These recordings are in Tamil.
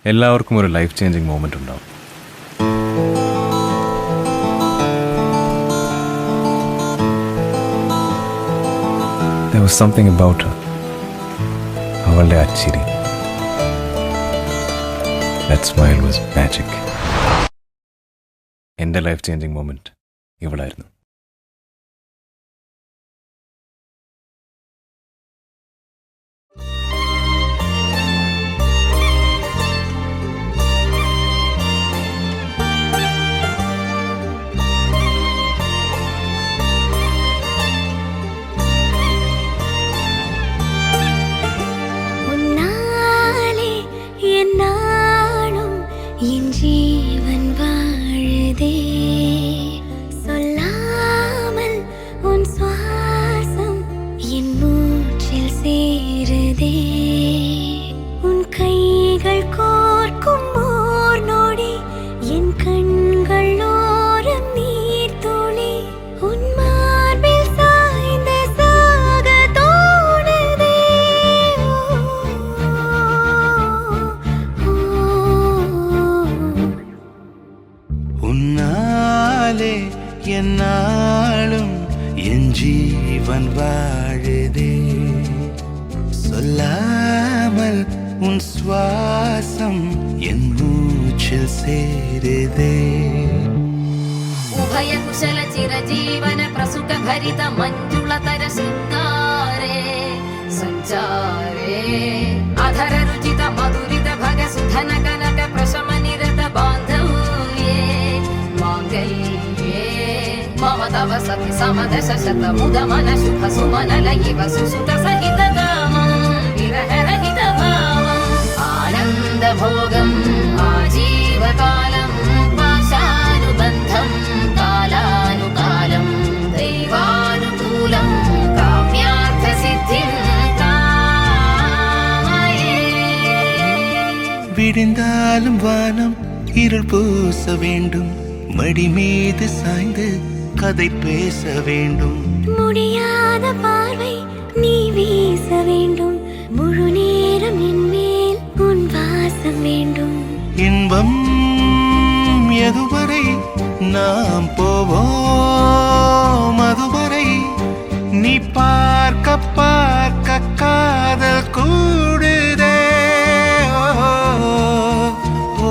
എല്ലാവർക്കും ഒരു ലൈഫ് ചേഞ്ചിങ് മൊമെൻ്റ് ഉണ്ടാവും. There was something about her. അവളുടെ ആ ചിരി. That smile was magic. എൻ്റെ ലൈഫ് ചേഞ്ചിങ് മൊമെൻ്റ് ഇവളായിരുന്നു. என் ஜீவன் வாழுதே, சொல்லாமல் உன் சுவாசம் என் மூச்சில் சேருதே, உன் கைகள் கோர்க்கும் ஓர் நொடி என் கண்கள் ஓரம் நீர் துளி, உன் மார்பில் சாய்ந்த சாக தோணுதே. உன்னாலே என்னாலும் என் ஜீவன் வாழுதே, சொல்லாமல் உன் சுவாசம் என் மூச்சில் சேருதே. ഉഭയ കുശല ചിരജീവന പ്രസുഖ ഭരിത മഞ്ജുളതര ശൃംഗാരേ സഞ്ചാരേ അധര രുചിത മധുരിത ഭഗ സുധന കനക പ്രശമ നിരത ബാന്ധവ്യേ മാംഗല്യേ മമ തവ സതി സമദശ ശത മുദ മന ശുഭ സുമന ലയിവ സുസുത സഹിത കാമം വിരഹ രഹിത ഭാവം ആനന്ദ ഭോഗം ആജീവകാലം പാശാനുബന്ധം കാലാനുകാലം ദൈവാനുകൂലം കാമ്യാർത്ഥ സിദ്ധിം കാമയേ. விடிந்தாலும் வானம் இருள் பூச வேண்டும், மடி மீது சாய்ந்து கதை பேச வேண்டும், முடியாத பார்வை நீ வீச வேண்டும், முழு நேரம் என் மேல் உன் வாசம் வேண்டும். இன்பம் எதுவரை நாம் போவோம் அதுவரை நீ பார்க்க பார்க்க காதல் கூடுதே. ஓ, ஓ,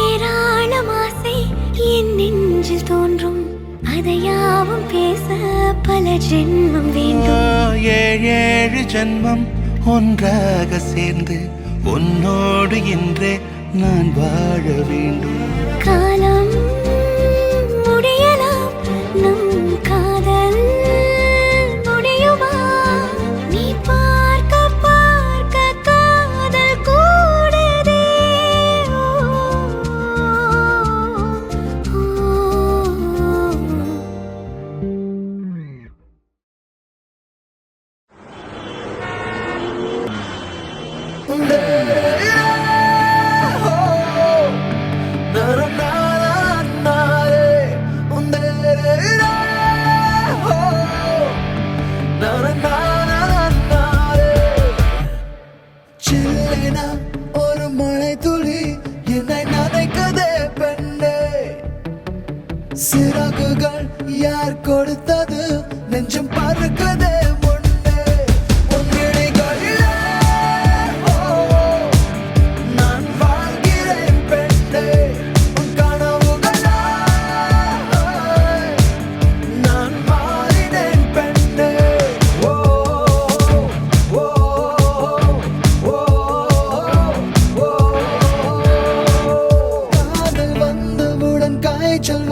ஏராளம் ஆசை என் நெஞ்சில் தோன்றும், அதையாவும் பேச பல ஜென்மம் வேண்டும். ஏழேழு ஜன்மம் ஒன்றாக சேர்ந்து உன்னோடு இன்றே நான் வாழ வேண்டும். காலம் முடியலாம், நம் காதல் முடியுமா? நீ பார்க்க பார்க்க காதல் கூடுதே. ஓ, ஓ, சில்லென ஒரு மழை துளி என்னை நனைக்குதே பெண்ணே, சிறகுகள் யார் கொடுத்தது நெஞ்சம் பறக்குதே முன்னே. உன் விழிகளிலே, ஓ, நான் வாழ்கிறேன் பெண்ணே, உன் கனவுகளாய் நான் மாறினேன் பெண்ணே. ஓ, ஓ, ஓ, ஓ, காதல் வந்தவுடன் காய்ச்சல்